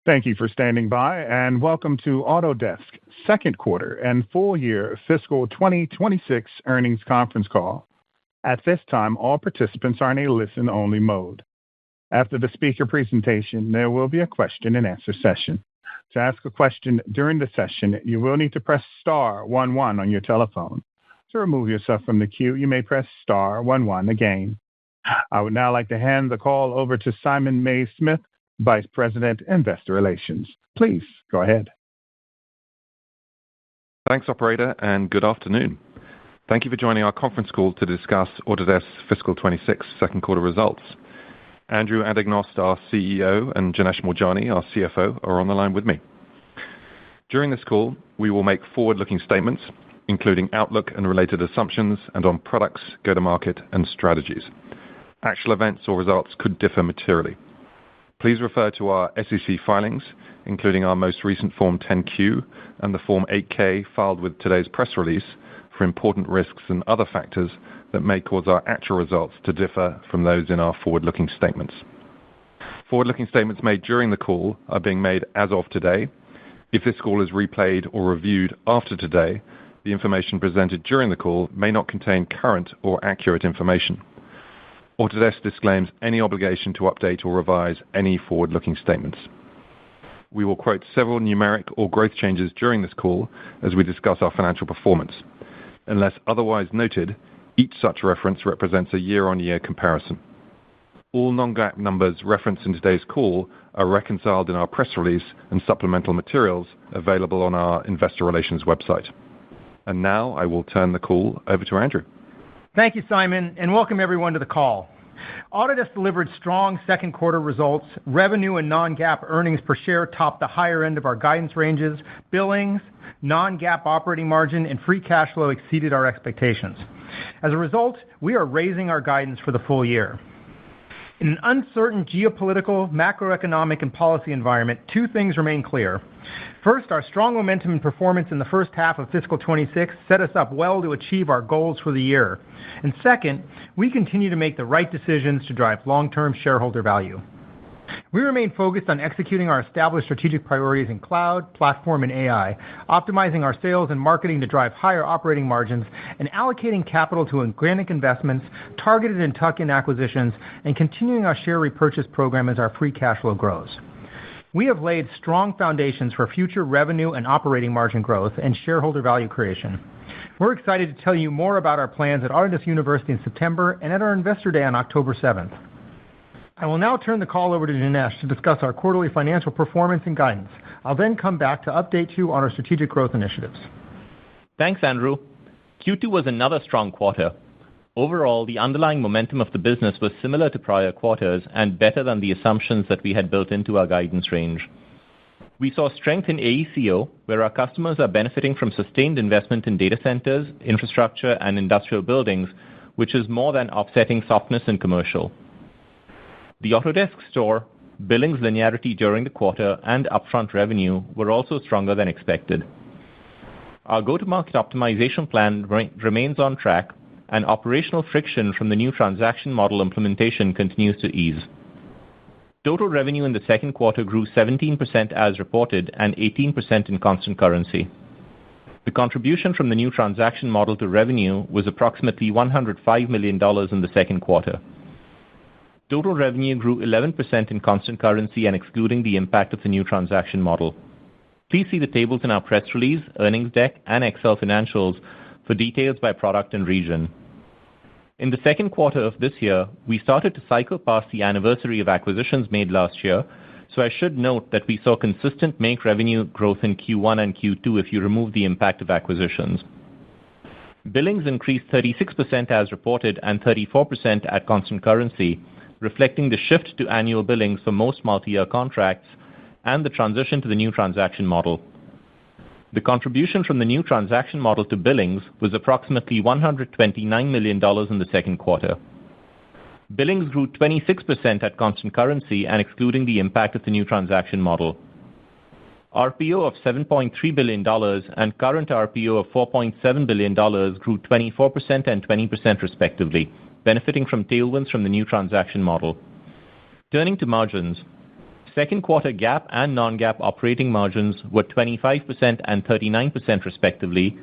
Thank you for standing by, and welcome to Autodesk second quarter and full year fiscal 2026 earnings conference call. At this time, all participants are in a listen-only mode. After the speaker presentation, there will be a question-and-answer session. To ask a question during the session, you will need to press star 11 on your telephone. To remove yourself from the queue, you may press star 11 again. I would now like to hand the call over to Simon Mays-Smith, Vice President, Investor Relations. Please go ahead. Thanks, operator, and good afternoon. Thank you for joining our conference call to discuss Autodesk's fiscal 26 second quarter results. Andrew Anagnost, our CEO, and Janesh Moorjani, our CFO, are on the line with me. During this call, we will make forward-looking statements, including outlook and related assumptions, and on products, go-to-market, and strategies. Actual events or results could differ materially. Please refer to our SEC filings, including our most recent Form 10-Q and the Form 8-K filed with today's press release, for important risks and other factors that may cause our actual results to differ from those in our forward-looking statements. Forward-looking statements made during the call are being made as of today. If this call is replayed or reviewed after today, the information presented during the call may not contain current or accurate information. Autodesk disclaims any obligation to update or revise any forward-looking statements. We will quote several numeric or growth changes during this call as we discuss our financial performance. Unless otherwise noted, each such reference represents a year-on-year comparison. All non-GAAP numbers referenced in today's call are reconciled in our press release and supplemental materials available on our investor relations website. And now I will turn the call over to Andrew. Thank you, Simon, and welcome everyone to the call. Autodesk delivered strong second quarter results. Revenue and non-GAAP earnings per share topped the higher end of our guidance ranges. Billings, non-GAAP operating margin, and free cash flow exceeded our expectations. As a result, we are raising our guidance for the full year. In an uncertain geopolitical, macroeconomic, and policy environment, two things remain clear. First, our strong momentum and performance in the first half of fiscal 26 set us up well to achieve our goals for the year. And second, we continue to make the right decisions to drive long-term shareholder value. We remain focused on executing our established strategic priorities in cloud, platform, and AI, optimizing our sales and marketing to drive higher operating margins, and allocating capital to organic investments, targeted and tuck-in acquisitions, and continuing our share repurchase program as our free cash flow grows. We have laid strong foundations for future revenue and operating margin growth and shareholder value creation. We're excited to tell you more about our plans at Autodesk University in September and at our Investor Day on October 7th. I will now turn the call over to Janesh to discuss our quarterly financial performance and guidance. I'll then come back to update you on our strategic growth initiatives. Thanks, Andrew. Q2 was another strong quarter. Overall, the underlying momentum of the business was similar to prior quarters and better than the assumptions that we had built into our guidance range. We saw strength in AECO, where our customers are benefiting from sustained investment in data centers, infrastructure, and industrial buildings, which is more than offsetting softness in commercial. The Autodesk Store, billings linearity during the quarter, and upfront revenue were also stronger than expected. Our go-to-market optimization plan remains on track, and operational friction from the new transaction model implementation continues to ease. Total revenue in the second quarter grew 17% as reported and 18% in constant currency. The contribution from the new transaction model to revenue was approximately $105 million in the second quarter. Total revenue grew 11% in constant currency and excluding the impact of the new transaction model. Please see the tables in our press release, earnings deck, and Excel financials for details by product and region. In the second quarter of this year, we started to cycle past the anniversary of acquisitions made last year, so I should note that we saw consistent make revenue growth in Q1 and Q2 if you remove the impact of acquisitions. Billings increased 36% as reported and 34% at constant currency, reflecting the shift to annual billings for most multi-year contracts and the transition to the new transaction model. The contribution from the new transaction model to billings was approximately $129 million in the second quarter. Billings grew 26% at constant currency and excluding the impact of the new transaction model. RPO of $7.3 billion and current RPO of $4.7 billion grew 24% and 20% respectively, benefiting from tailwinds from the new transaction model. Turning to margins, second quarter GAAP and non-GAAP operating margins were 25% and 39% respectively,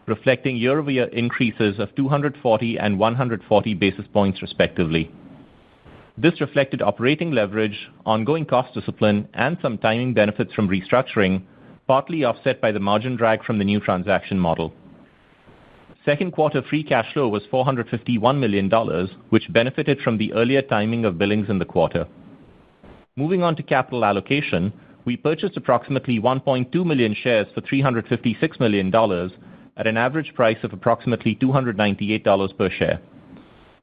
reflecting year-over-year increases of 240 and 140 basis points respectively. This reflected operating leverage, ongoing cost discipline, and some timing benefits from restructuring, partly offset by the margin drag from the new transaction model. Second quarter free cash flow was $451 million, which benefited from the earlier timing of billings in the quarter. Moving on to capital allocation, we purchased approximately 1.2 million shares for $356 million at an average price of approximately $298 per share.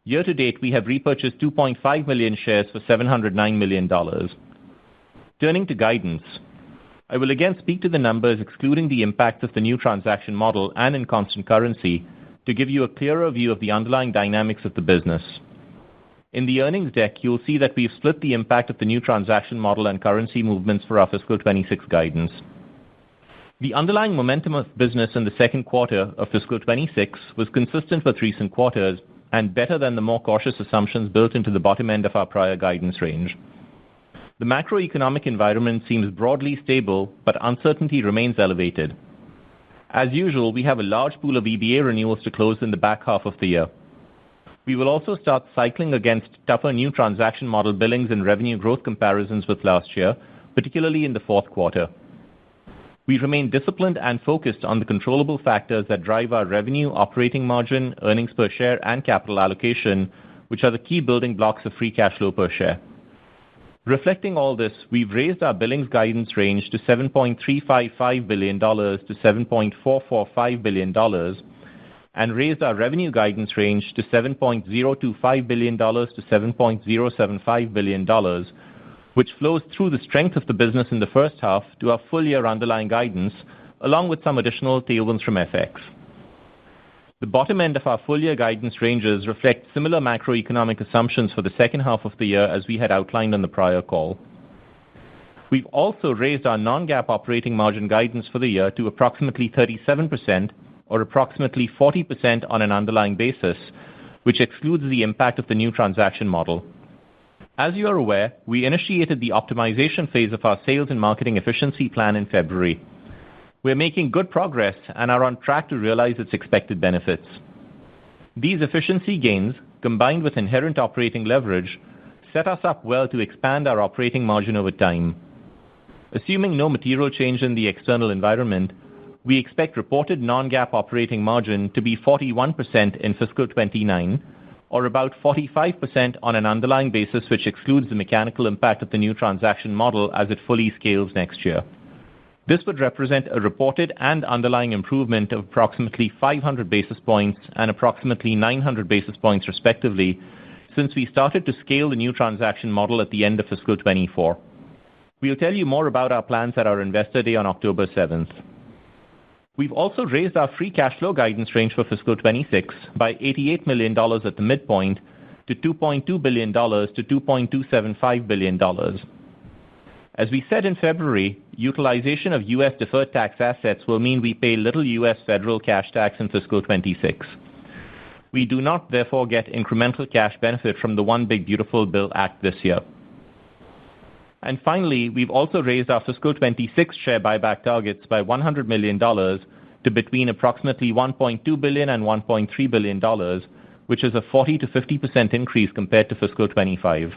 Year to date, we have repurchased 2.5 million shares for $709 million. Turning to guidance, I will again speak to the numbers excluding the impact of the new transaction model and in constant currency to give you a clearer view of the underlying dynamics of the business. In the earnings deck, you'll see that we've split the impact of the new transaction model and currency movements for our fiscal 26 guidance. The underlying momentum of business in the second quarter of fiscal 26 was consistent with recent quarters and better than the more cautious assumptions built into the bottom end of our prior guidance range. The macroeconomic environment seems broadly stable, but uncertainty remains elevated. As usual, we have a large pool of EBA renewals to close in the back half of the year. We will also start cycling against tougher new transaction model billings and revenue growth comparisons with last year, particularly in the fourth quarter. We remain disciplined and focused on the controllable factors that drive our revenue, operating margin, earnings per share, and capital allocation, which are the key building blocks of free cash flow per share. Reflecting all this, we've raised our billings guidance range to $7.355 billion to $7.445 billion and raised our revenue guidance range to $7.025 billion to $7.075 billion, which flows through the strength of the business in the first half to our full-year underlying guidance, along with some additional tailwinds from FX. The bottom end of our full-year guidance ranges reflect similar macroeconomic assumptions for the second half of the year as we had outlined on the prior call. We've also raised our non-GAAP operating margin guidance for the year to approximately 37% or approximately 40% on an underlying basis, which excludes the impact of the new transaction model. As you are aware, we initiated the optimization phase of our sales and marketing efficiency plan in February. We're making good progress and are on track to realize its expected benefits. These efficiency gains, combined with inherent operating leverage, set us up well to expand our operating margin over time. Assuming no material change in the external environment, we expect reported non-GAAP operating margin to be 41% in fiscal 29, or about 45% on an underlying basis, which excludes the mechanical impact of the new transaction model as it fully scales next year. This would represent a reported and underlying improvement of approximately 500 basis points and approximately 900 basis points respectively since we started to scale the new transaction model at the end of fiscal 24. We'll tell you more about our plans at our Investor Day on October 7th. We've also raised our free cash flow guidance range for fiscal 26 by $88 million at the midpoint to $2.2 billion to $2.275 billion. As we said in February, utilization of U.S. deferred tax assets will mean we pay little U.S. federal cash tax in fiscal 26. We do not, therefore, get incremental cash benefit from the One Big Beautiful Bill Act this year. And finally, we've also raised our fiscal 26 share buyback targets by $100 million to between approximately $1.2 billion and $1.3 billion, which is a 40 to 50% increase compared to fiscal 25.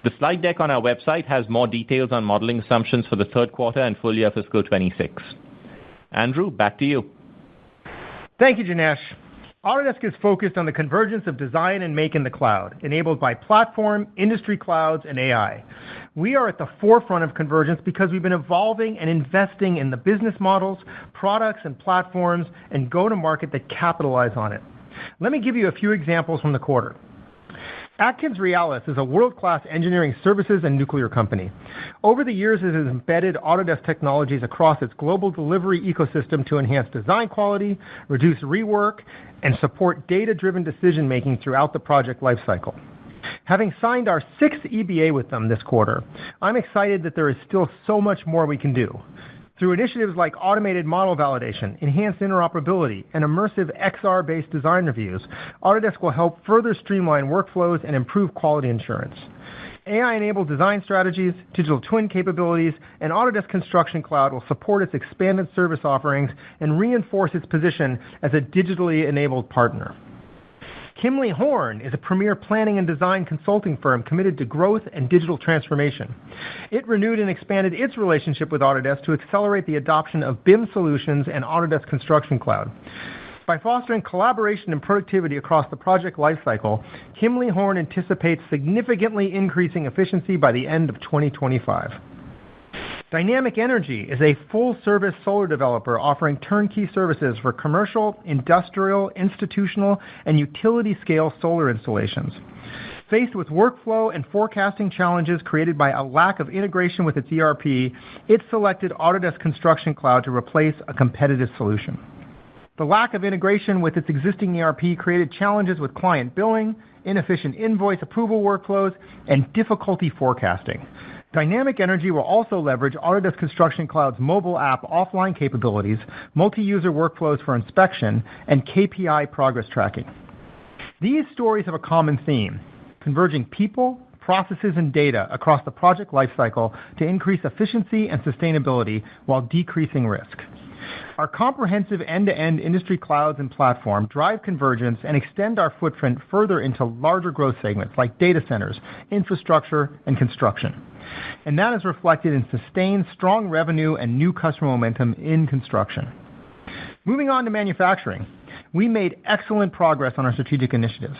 The slide deck on our website has more details on modeling assumptions for the third quarter and full year fiscal 26. Andrew, back to you. Thank you, Janesh. Autodesk is focused on the convergence of design and make in the cloud, enabled by platform, industry clouds, and AI. We are at the forefront of convergence because we've been evolving and investing in the business models, products, and platforms, and go-to-market that capitalize on it. Let me give you a few examples from the quarter. AtkinsRéalis is a world-class engineering services and nuclear company. Over the years, it has embedded Autodesk technologies across its global delivery ecosystem to enhance design quality, reduce rework, and support data-driven decision-making throughout the project lifecycle. Having signed our 6th EBA with them this quarter, I'm excited that there is still so much more we can do. Through initiatives like automated model validation, enhanced interoperability, and immersive XR-based design reviews, Autodesk will help further streamline workflows and improve quality assurance. AI-enabled design strategies, digital twin capabilities, and Autodesk Construction Cloud will support its expanded service offerings and reinforce its position as a digitally enabled partner. Kimley Horn is a premier planning and design consulting firm committed to growth and digital transformation. It renewed and expanded its relationship with Autodesk to accelerate the adoption of BIM solutions and Autodesk Construction Cloud. By fostering collaboration and productivity across the project lifecycle, Kimley Horn anticipates significantly increasing efficiency by the end of 2025. Dynamic Energy is a full-service solar developer offering turnkey services for commercial, industrial, institutional, and utility-scale solar installations. Faced with workflow and forecasting challenges created by a lack of integration with its ERP, it selected Autodesk Construction Cloud to replace a competitive solution. The lack of integration with its existing ERP created challenges with client billing, inefficient invoice approval workflows, and difficulty forecasting. Dynamic Energy will also leverage Autodesk Construction Cloud's mobile app offline capabilities, multi-user workflows for inspection, and KPI progress tracking. These stories have a common theme: converging people, processes, and data across the project lifecycle to increase efficiency and sustainability while decreasing risk. Our comprehensive end-to-end industry clouds and platform drive convergence and extend our footprint further into larger growth segments like data centers, infrastructure, and construction. And that is reflected in sustained strong revenue and new customer momentum in construction. Moving on to manufacturing, we made excellent progress on our strategic initiatives.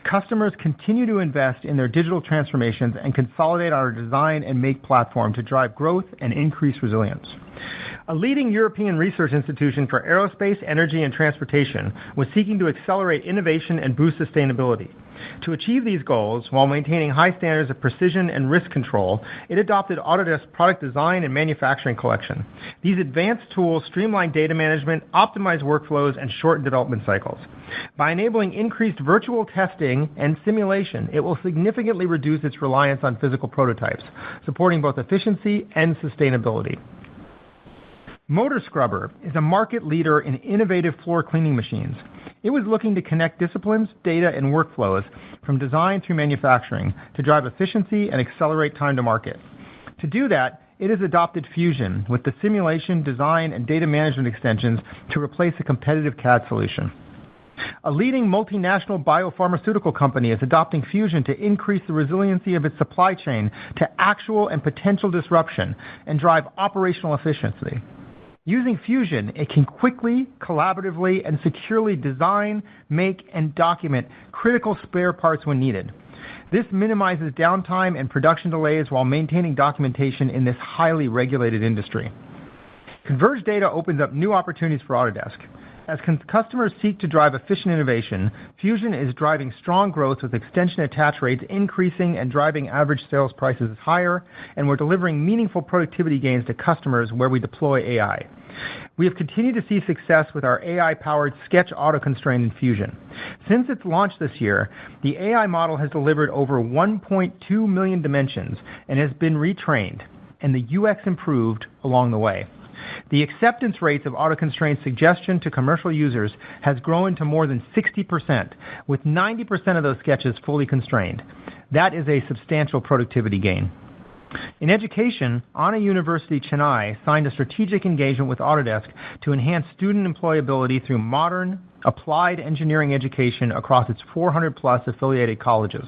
Customers continue to invest in their digital transformations and consolidate our design and make platform to drive growth and increase resilience. A leading European research institution for aerospace, energy, and transportation was seeking to accelerate innovation and boost sustainability. To achieve these goals, while maintaining high standards of precision and risk control, it adopted Autodesk Product Design and Manufacturing Collection. These advanced tools streamline data management, optimize workflows, and shorten development cycles. By enabling increased virtual testing and simulation, it will significantly reduce its reliance on physical prototypes, supporting both efficiency and sustainability. Motor Scrubber is a market leader in innovative floor cleaning machines. It was looking to connect disciplines, data, and workflows from design through manufacturing to drive efficiency and accelerate time to market. To do that, it has adopted Fusion with the simulation, design, and data management extensions to replace a competitive CAD solution. A leading multinational biopharmaceutical company is adopting Fusion to increase the resiliency of its supply chain to actual and potential disruption and drive operational efficiency. Using Fusion, it can quickly, collaboratively, and securely design, make, and document critical spare parts when needed. This minimizes downtime and production delays while maintaining documentation in this highly regulated industry. Converged data opens up new opportunities for Autodesk. As customers seek to drive efficient innovation, Fusion is driving strong growth with extension attach rates increasing and driving average sales prices higher, and we're delivering meaningful productivity gains to customers where we deploy AI. We have continued to see success with our AI-powered Sketch Auto-Constrain in Fusion. Since its launch this year, the AI model has delivered over 1.2 million dimensions and has been retrained, and the UX improved along the way. The acceptance rates of auto-constraint suggestion to commercial users has grown to more than 60%, with 90% of those sketches fully constrained. That is a substantial productivity gain. In education, Anna University Chennai signed a strategic engagement with Autodesk to enhance student employability through modern, applied engineering education across its 400-plus affiliated colleges.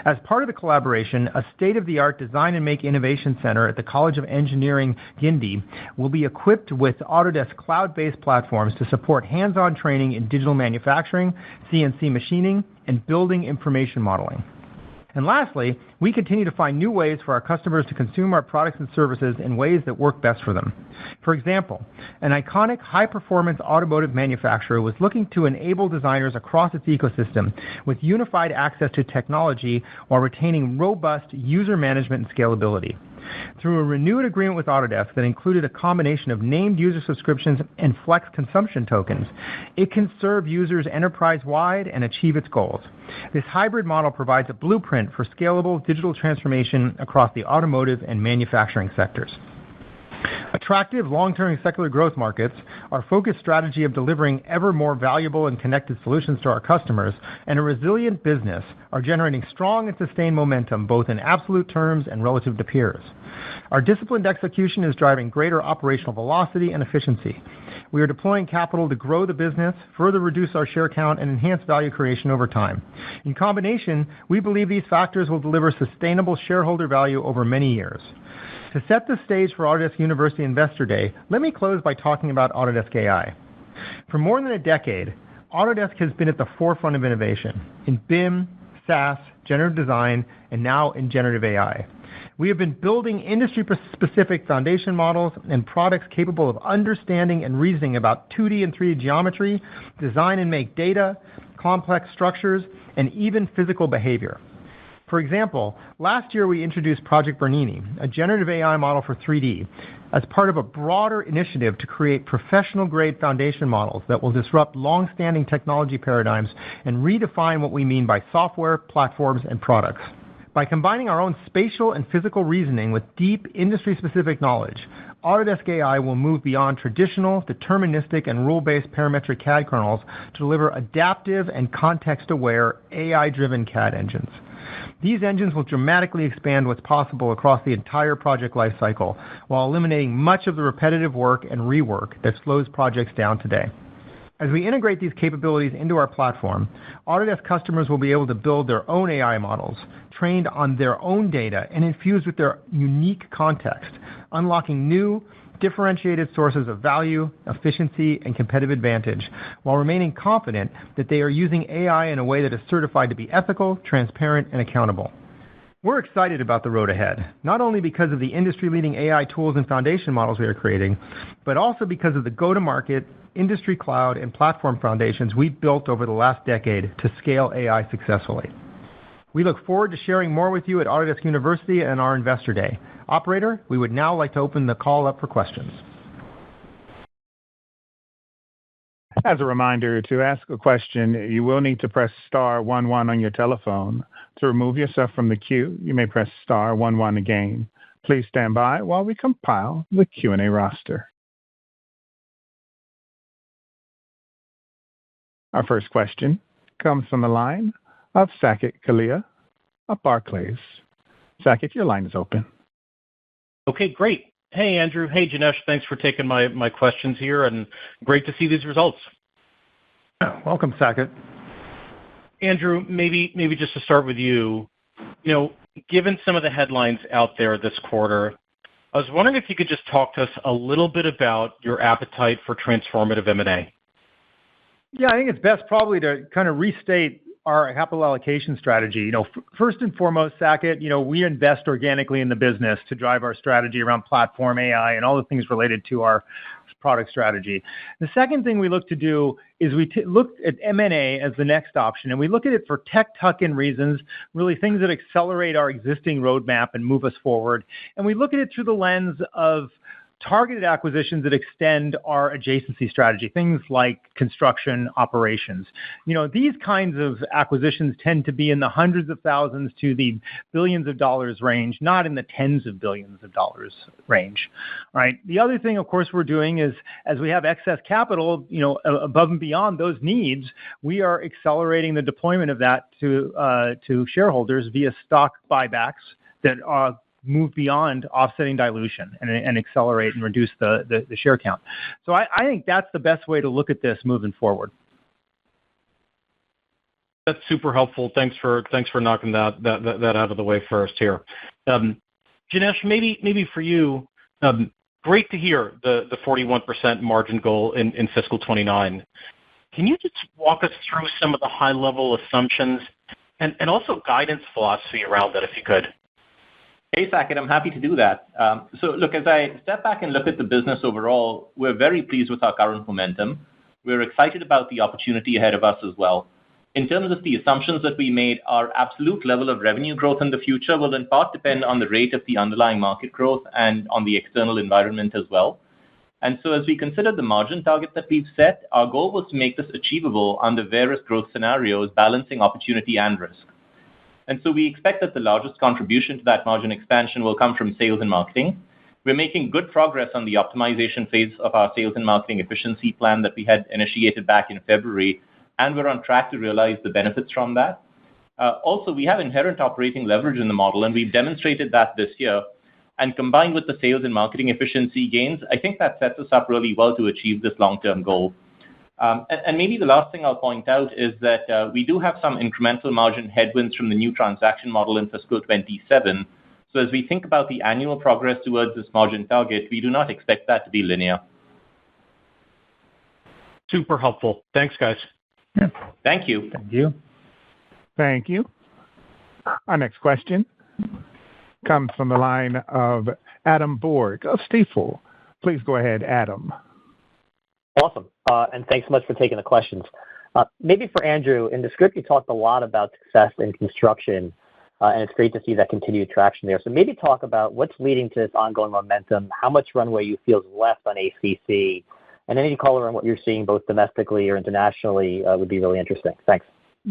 As part of the collaboration, a state-of-the-art Design and Make Innovation Center at the College of Engineering, Guindy, will be equipped with Autodesk cloud-based platforms to support hands-on training in digital manufacturing, CNC machining, and building information modeling. And lastly, we continue to find new ways for our customers to consume our products and services in ways that work best for them. For example, an iconic high-performance automotive manufacturer was looking to enable designers across its ecosystem with unified access to technology while retaining robust user management and scalability. Through a renewed agreement with Autodesk that included a combination of named user subscriptions and flex consumption tokens, it can serve users enterprise-wide and achieve its goals. This hybrid model provides a blueprint for scalable digital transformation across the automotive and manufacturing sectors. attractive long-term secular growth markets, our focused strategy of delivering ever more valuable and connected solutions to our customers, and a resilient business are generating strong and sustained momentum both in absolute terms and relative to peers. Our disciplined execution is driving greater operational velocity and efficiency. We are deploying capital to grow the business, further reduce our share count, and enhance value creation over time. In combination, we believe these factors will deliver sustainable shareholder value over many years. To set the stage for Autodesk University Investor Day, let me close by talking about Autodesk AI. For more than a decade, Autodesk has been at the forefront of innovation in BIM, SaaS, generative design, and now in generative AI. We have been building industry-specific foundation models and products capable of understanding and reasoning about 2D and 3D geometry, design and make data, complex structures, and even physical behavior. For example, last year we introduced Project Bernini, a generative AI model for 3D, as part of a broader initiative to create professional-grade foundation models that will disrupt long-standing technology paradigms and redefine what we mean by software, platforms, and products. By combining our own spatial and physical reasoning with deep industry-specific knowledge, Autodesk AI will move beyond traditional, deterministic, and rule-based parametric CAD kernels to deliver adaptive and context-aware AI-driven CAD engines. These engines will dramatically expand what's possible across the entire project lifecycle while eliminating much of the repetitive work and rework that slows projects down today. As we integrate these capabilities into our platform, Autodesk customers will be able to build their own AI models, trained on their own data and infused with their unique context, unlocking new, differentiated sources of value, efficiency, and competitive advantage, while remaining confident that they are using AI in a way that is certified to be ethical, transparent, and accountable. We're excited about the road ahead, not only because of the industry-leading AI tools and foundation models we are creating, but also because of the go-to-market, industry cloud, and platform foundations we've built over the last decade to scale AI successfully. We look forward to sharing more with you at Autodesk University and our Investor Day. Operator, we would now like to open the call up for questions. As a reminder, to ask a question, you will need to press star 11 on your telephone. To remove yourself from the queue, you may press star 11 again. Please stand by while we compile the Q&A roster. Our first question comes from the line of Saket Kalia of Barclays. Saket, your line is open. Okay, great. Hey, Andrew. Hey, Janesh. Thanks for taking my questions here, and great to see these results. Welcome, Saket. Andrew, maybe just to start with you, given some of the headlines out there this quarter, I was wondering if you could just talk to us a little bit about your appetite for transformative M&A. Yeah, I think it's best probably to kind of restate our capital allocation strategy. First and foremost, Saket, we invest organically in the business to drive our strategy around platform AI and all the things related to our product strategy. The second thing we look to do is we look at M&A as the next option, and we look at it for tech tuck-in reasons, really things that accelerate our existing roadmap and move us forward. And we look at it through the lens of targeted acquisitions that extend our adjacency strategy, things like construction operations. These kinds of acquisitions tend to be in the hundreds of thousands to the billions of dollars range, not in the tens of billions of dollars range. Right? The other thing, of course, we're doing is, as we have excess capital, above and beyond those needs, we are accelerating the deployment of that to shareholders via stock buybacks that move beyond offsetting dilution and accelerate and reduce the share count. So I think that's the best way to look at this moving forward. That's super helpful. Thanks for knocking that out of the way first here. Janesh, maybe for you, great to hear the 41% margin goal in fiscal 29. Can you just walk us through some of the high-level assumptions and also guidance philosophy around that, if you could? Hey, Saket, I'm happy to do that. So look, as I step back and look at the business overall, we're very pleased with our current momentum. We're excited about the opportunity ahead of us as well. In terms of the assumptions that we made, our absolute level of revenue growth in the future will in part depend on the rate of the underlying market growth and on the external environment as well. And so as we consider the margin target that we've set, our goal was to make this achievable under various growth scenarios, balancing opportunity and risk. And so we expect that the largest contribution to that margin expansion will come from sales and marketing. We're making good progress on the optimization phase of our sales and marketing efficiency plan that we had initiated back in February, and we're on track to realize the benefits from that. Also, we have inherent operating leverage in the model, and we've demonstrated that this year. And combined with the sales and marketing efficiency gains, I think that sets us up really well to achieve this long-term goal. And maybe the last thing I'll point out is that we do have some incremental margin headwinds from the new transaction model in fiscal 27. So as we think about the annual progress towards this margin target, we do not expect that to be linear. Super helpful. Thanks, guys. Yeah. Thank you. Thank you. Thank you. Our next question comes from the line of Adam Borg of Stifel. Please go ahead, Adam. Awesome. And thanks so much for taking the questions. Maybe for Andrew, in the script you talked a lot about success in construction, and it's great to see that continued traction there. So maybe talk about what's leading to this ongoing momentum, how much runway you feel is left on ACC, and any color on what you're seeing both domestically or internationally would be really interesting. Thanks.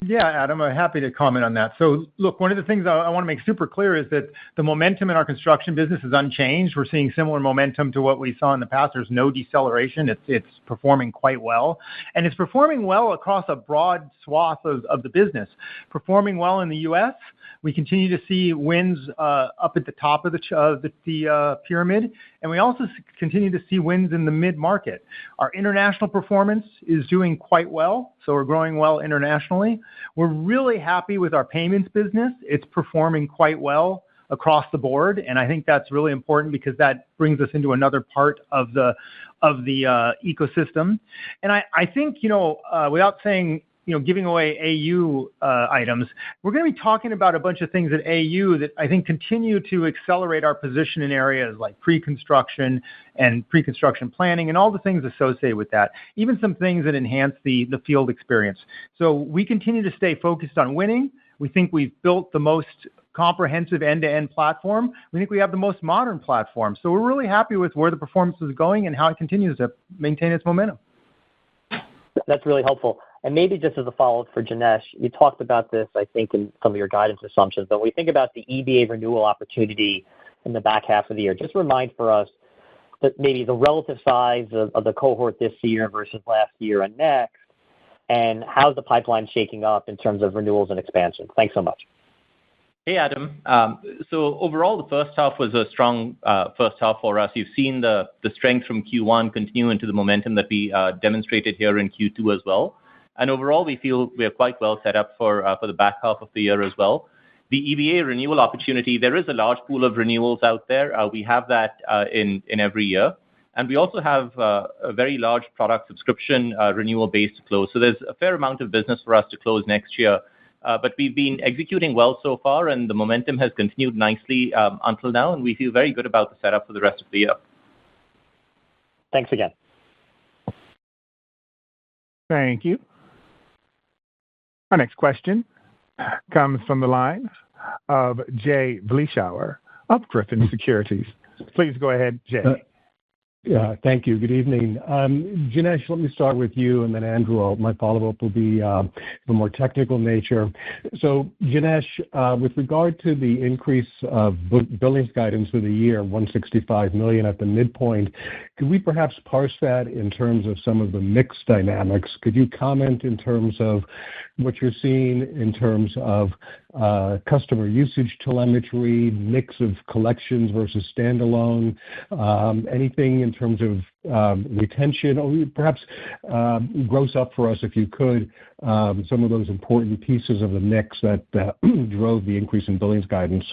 Yeah, Adam, I'm happy to comment on that. So look, one of the things I want to make super clear is that the momentum in our construction business is unchanged. We're seeing similar momentum to what we saw in the past. There's no deceleration. It's performing quite well. And it's performing well across a broad swath of the business. Performing well in the U.S., we continue to see wins up at the top of the pyramid, and we also continue to see wins in the mid-market. Our international performance is doing quite well, so we're growing well internationally. We're really happy with our payments business. It's performing quite well across the board, and I think that's really important because that brings us into another part of the ecosystem. And I think, without saying, giving away AU items, we're going to be talking about a bunch of things at AU that I think continue to accelerate our position in areas like pre-construction and pre-construction planning and all the things associated with that, even some things that enhance the field experience. So we continue to stay focused on winning. We think we've built the most comprehensive end-to-end platform. We think we have the most modern platform. So we're really happy with where the performance is going and how it continues to maintain its momentum. That's really helpful. And maybe just as a follow-up for Janesh, you talked about this, I think, in some of your guidance assumptions, but when we think about the EBA renewal opportunity in the back half of the year, just remind for us that maybe the relative size of the cohort this year versus last year and next, and how's the pipeline shaking up in terms of renewals and expansion? Thanks so much. Hey, Adam. So overall, the first half was a strong first half for us. You've seen the strength from Q1 continue into the momentum that we demonstrated here in Q2 as well. And overall, we feel we are quite well set up for the back half of the year as well. The EBA renewal opportunity, there is a large pool of renewals out there. We have that in every year. And we also have a very large product subscription renewal base to close. So there's a fair amount of business for us to close next year. But we've been executing well so far, and the momentum has continued nicely until now, and we feel very good about the setup for the rest of the year. Thanks again. Thank you. Our next question comes from the line of Jay Vleeschhouwer of Griffin Securities. Please go ahead, Jay. Yeah, thank you. Good evening. Janesh, let me start with you, and then Andrew, my follow-up will be of a more technical nature. So, Janesh, with regard to the increase of billings guidance for the year, $165 million at the midpoint, could we perhaps parse that in terms of some of the mix dynamics? Could you comment in terms of what you're seeing in terms of customer usage telemetry, mix of collections versus standalone, anything in terms of retention, or perhaps gross up for us, if you could, some of those important pieces of the mix that drove the increase in billings guidance?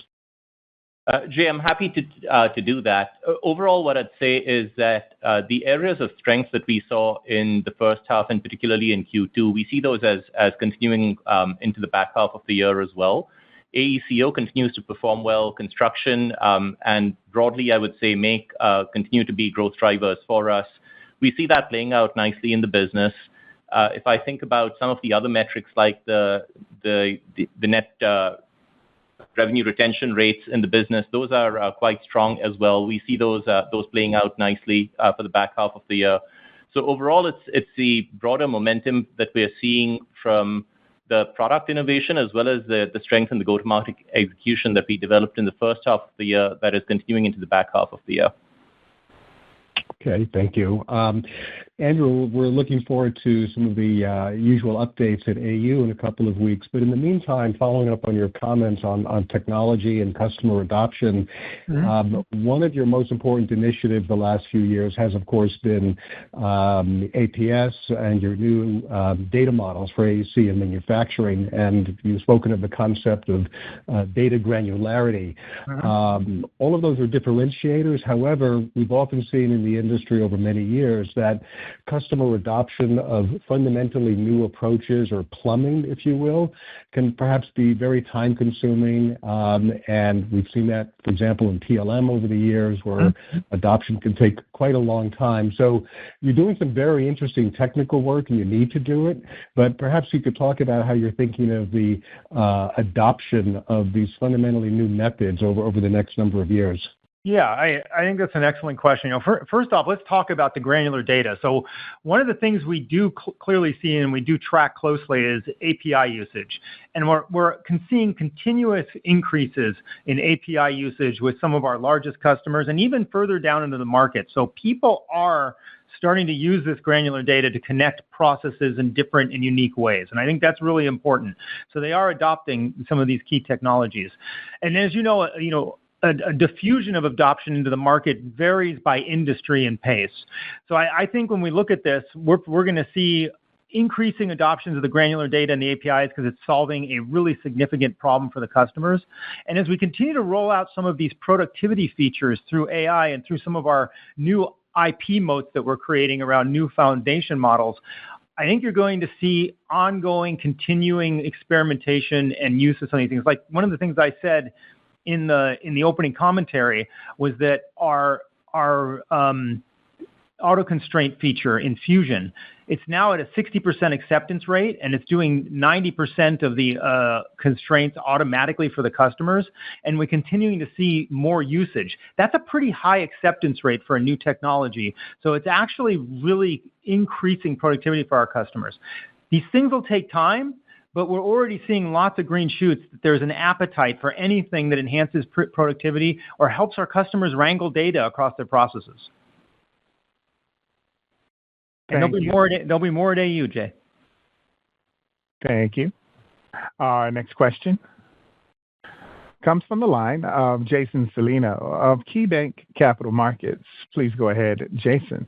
Jay, I'm happy to do that. Overall, what I'd say is that the areas of strength that we saw in the first half, and particularly in Q2, we see those as continuing into the back half of the year as well. AECO continues to perform well. Construction and broadly, I would say, continue to be growth drivers for us. We see that playing out nicely in the business. If I think about some of the other metrics like the net revenue retention rates in the business, those are quite strong as well. We see those playing out nicely for the back half of the year. So overall, it's the broader momentum that we're seeing from the product innovation as well as the strength in the go-to-market execution that we developed in the first half of the year that is continuing into the back half of the year. Okay, thank you. Andrew, we're looking forward to some of the usual updates at AU in a couple of weeks. But in the meantime, following up on your comments on technology and customer adoption, one of your most important initiatives the last few years has, of course, been APS and your new data models for AEC and manufacturing. And you've spoken of the concept of data granularity. All of those are differentiators. However, we've often seen in the industry over many years that customer adoption of fundamentally new approaches, or plumbing, if you will, can perhaps be very time-consuming. And we've seen that, for example, in PLM over the years, where adoption can take quite a long time. So you're doing some very interesting technical work, and you need to do it. But perhaps you could talk about how you're thinking of the adoption of these fundamentally new methods over the next number of years. Yeah, I think that's an excellent question. First off, let's talk about the granular data. So one of the things we do clearly see and we do track closely is API usage. And we're seeing continuous increases in API usage with some of our largest customers and even further down into the market. So people are starting to use this granular data to connect processes in different and unique ways. And I think that's really important. So they are adopting some of these key technologies. And as you know, a diffusion of adoption into the market varies by industry and pace. So I think when we look at this, we're going to see increasing adoptions of the granular data and the APIs because it's solving a really significant problem for the customers. And as we continue to roll out some of these productivity features through AI and through some of our new IP moats that we're creating around new foundation models, I think you're going to see ongoing, continuing experimentation and use of some of these things. Like one of the things I said in the opening commentary was that our auto constraint feature in Fusion, it's now at a 60% acceptance rate, and it's doing 90% of the constraints automatically for the customers, and we're continuing to see more usage. That's a pretty high acceptance rate for a new technology, so it's actually really increasing productivity for our customers. These things will take time, but we're already seeing lots of green shoots that there's an appetite for anything that enhances productivity or helps our customers wrangle data across their processes. And there'll be more at AU, Jay. Thank you. Our next question comes from the line of Jason Celino of KeyBanc Capital Markets. Please go ahead, Jason.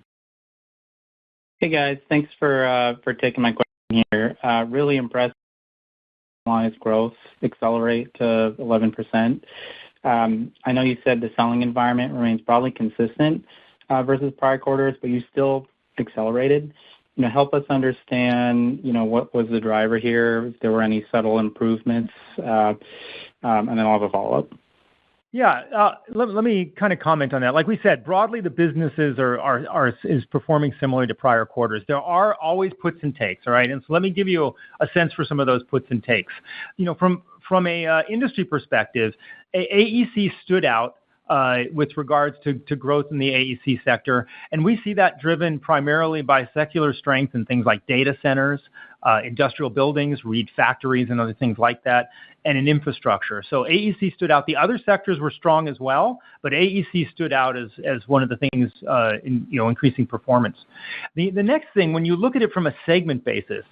Hey guys, thanks for taking my question here. Really impressed. Growth accelerate to 11%. I know you said the selling environment remains broadly consistent versus prior quarters, but you still accelerated. Help us understand, what was the driver here, if there were any subtle improvements, and then I'll have a follow-up. Yeah, let me kind of comment on that. Like we said, broadly, the businesses is performing similar to prior quarters. There are always puts and takes, all right? And so let me give you a sense for some of those puts and takes. From a industry perspective, AEC stood out with regards to growth in the AEC sector, and we see that driven primarily by secular strength in things like data centers, industrial buildings, reed factories, and other things like that, and in infrastructure. So AEC stood out. The other sectors were strong as well, but AEC stood out as one of the things in increasing performance. The next thing, when you look at it from a segment basis,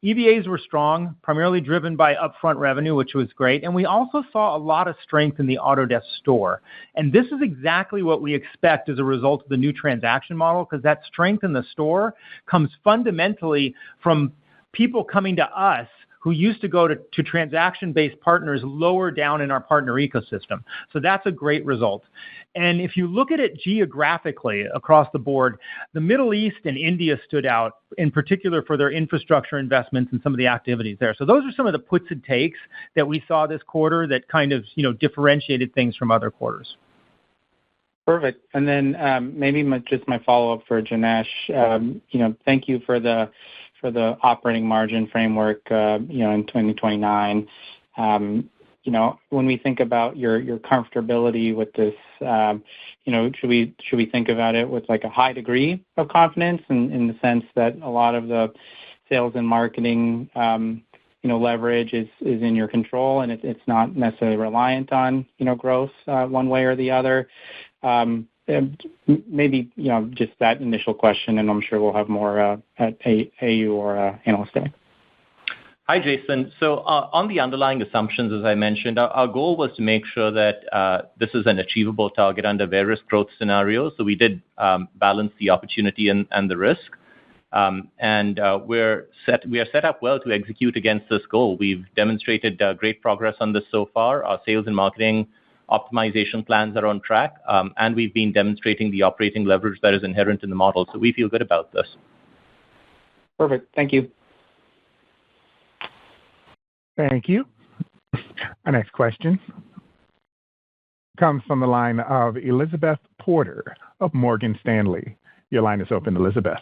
EBAs were strong, primarily driven by upfront revenue, which was great, and we also saw a lot of strength in the Autodesk store. And this is exactly what we expect as a result of the new transaction model, because that strength in the store comes fundamentally from people coming to us who used to go to transaction-based partners lower down in our partner ecosystem. So that's a great result. And if you look at it geographically across the board, the Middle East and India stood out, in particular for their infrastructure investments and some of the activities there. So those are some of the puts and takes that we saw this quarter that kind of differentiated things from other quarters. Perfect. And then maybe just my follow-up for Janesh. Thank you for the operating margin framework, in 2029. When we think about your comfortability with this, should we think about it with like a high degree of confidence in the sense that a lot of the sales and marketing, leverage is in your control and it's not necessarily reliant on, growth one way or the other? maybe, just that initial question, and I'm sure we'll have more at AU or Analyst Day. Hi, Jason. So on the underlying assumptions, as I mentioned, our goal was to make sure that this is an achievable target under various growth scenarios. So we did balance the opportunity and the risk. We are set up well to execute against this goal. We've demonstrated great progress on this so far. Our sales and marketing optimization plans are on track, and we've been demonstrating the operating leverage that is inherent in the model. So we feel good about this. Perfect. Thank you. Thank you. Our next question comes from the line of Elizabeth Porter of Morgan Stanley. Your line is open, Elizabeth.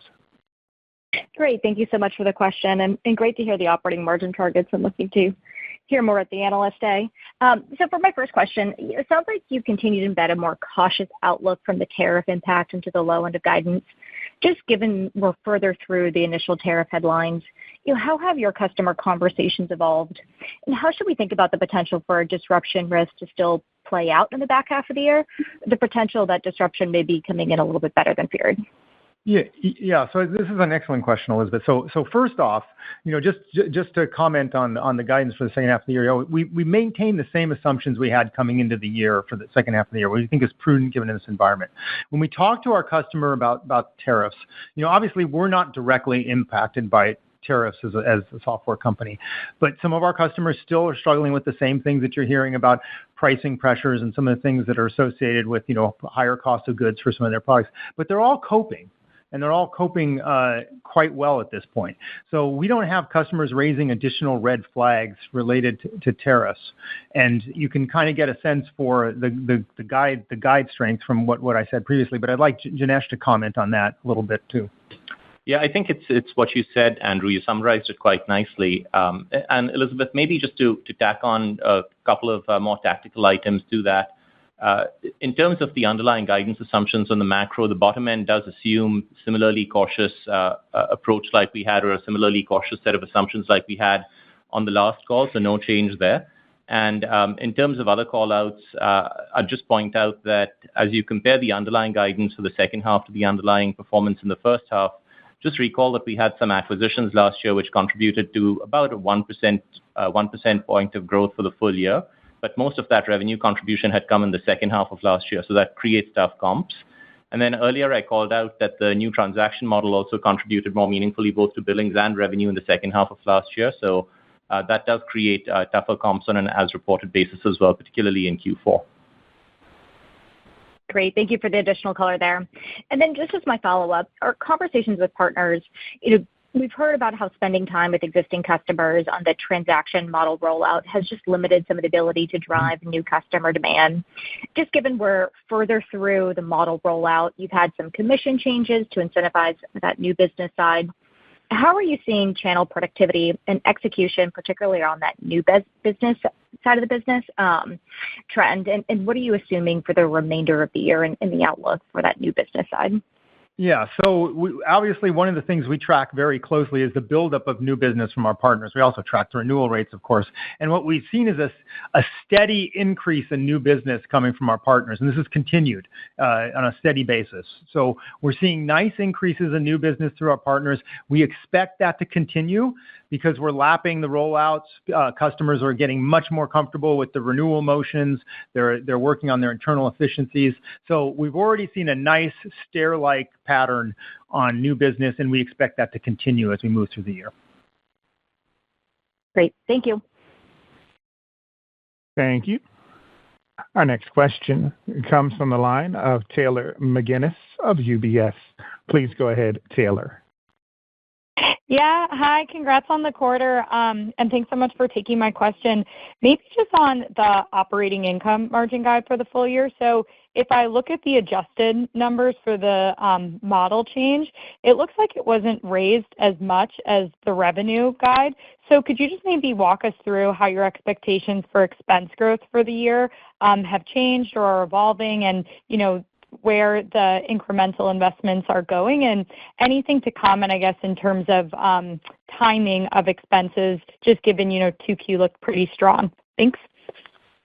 Great. Thank you so much for the question, and great to hear the operating margin targets and looking to hear more at the Analyst Day. So for my first question, it sounds like you continue to embed a more cautious outlook from the tariff impact into the low end of guidance. Just given we're further through the initial tariff headlines, how have your customer conversations evolved? And how should we think about the potential for a disruption risk to still play out in the back half of the year? The potential that disruption may be coming in a little bit better than feared. Yeah. So this is an excellent question, Elizabeth. So first off, just to comment on the guidance for the second half of the year, we maintain the same assumptions we had coming into the year for the second half of the year, which we think is prudent given in this environment. When we talk to our customer about tariffs, obviously we're not directly impacted by tariffs as a software company, but some of our customers still are struggling with the same things that you're hearing about, pricing pressures and some of the things that are associated with higher cost of goods for some of their products. But they're all coping. And they're all coping quite well at this point. So we don't have customers raising additional red flags related to tariffs. And you can kind of get a sense for the guide strength from what I said previously. But I'd like Janesh to comment on that a little bit too. Yeah, I think it's what you said, Andrew. You summarized it quite nicely. And Elizabeth, maybe just to tack on a couple of more tactical items to that. In terms of the underlying guidance assumptions on the macro, the bottom end does assume similarly cautious approach like we had, or a similarly cautious set of assumptions like we had on the last call, so no change there. And in terms of other call-outs, I'd just point out that as you compare the underlying guidance for the second half to the underlying performance in the first half, just recall that we had some acquisitions last year which contributed to about a 1% point of growth for the full year. But most of that revenue contribution had come in the second half of last year, so that creates tough comps. And then earlier I called out that the new transaction model also contributed more meaningfully both to billings and revenue in the second half of last year. So that does create tougher comps on an as-reported basis as well, particularly in Q4. Great. Thank you for the additional color there. And then just as my follow-up, our conversations with partners, we've heard about how spending time with existing customers on the transaction model rollout has just limited some of the ability to drive new customer demand. Just given we're further through the model rollout, you've had some commission changes to incentivize that new business side. How are you seeing channel productivity and execution, particularly on that new business side of the business trend? And what are you assuming for the remainder of the year in the outlook for that new business side? Yeah, so obviously one of the things we track very closely is the buildup of new business from our partners. We also track the renewal rates, of course. And what we've seen is a steady increase in new business coming from our partners. And this has continued on a steady basis. So we're seeing nice increases in new business through our partners. We expect that to continue because we're lapping the rollouts. Customers are getting much more comfortable with the renewal motions. They're working on their internal efficiencies. So we've already seen a nice stair-like pattern on new business, and we expect that to continue as we move through the year. Great. Thank you. Thank you. Our next question comes from the line of Taylor McGinnis of UBS. Please go ahead, Taylor. Yeah. Hi. Congrats on the quarter. And thanks so much for taking my question. Maybe just on the operating income margin guide for the full year. So if I look at the adjusted numbers for the model change, it looks like it wasn't raised as much as the revenue guide. So could you just maybe walk us through how your expectations for expense growth for the year have changed or are evolving, and where the incremental investments are going, and anything to comment, I guess, in terms of timing of expenses, just given 2Q looked pretty strong. Thanks.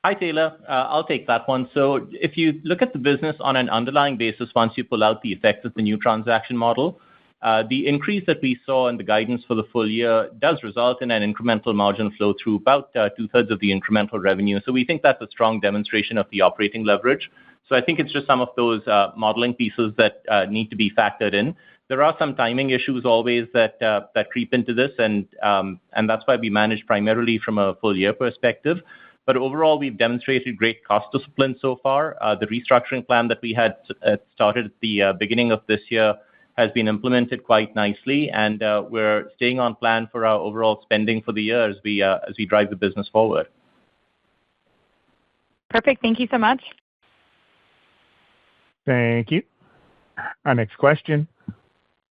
Hi, Taylor. I'll take that one. So if you look at the business on an underlying basis, once you pull out the effects of the new transaction model, the increase that we saw in the guidance for the full year does result in an incremental margin flow through about two-thirds of the incremental revenue. So we think that's a strong demonstration of the operating leverage. So I think it's just some of those modeling pieces that need to be factored in. There are some timing issues always that creep into this, and that's why we manage primarily from a full year perspective. But overall, we've demonstrated great cost discipline so far. The restructuring plan that we had started at the beginning of this year has been implemented quite nicely, and we're staying on plan for our overall spending for the year as we drive the business forward. Perfect. Thank you so much. Thank you. Our next question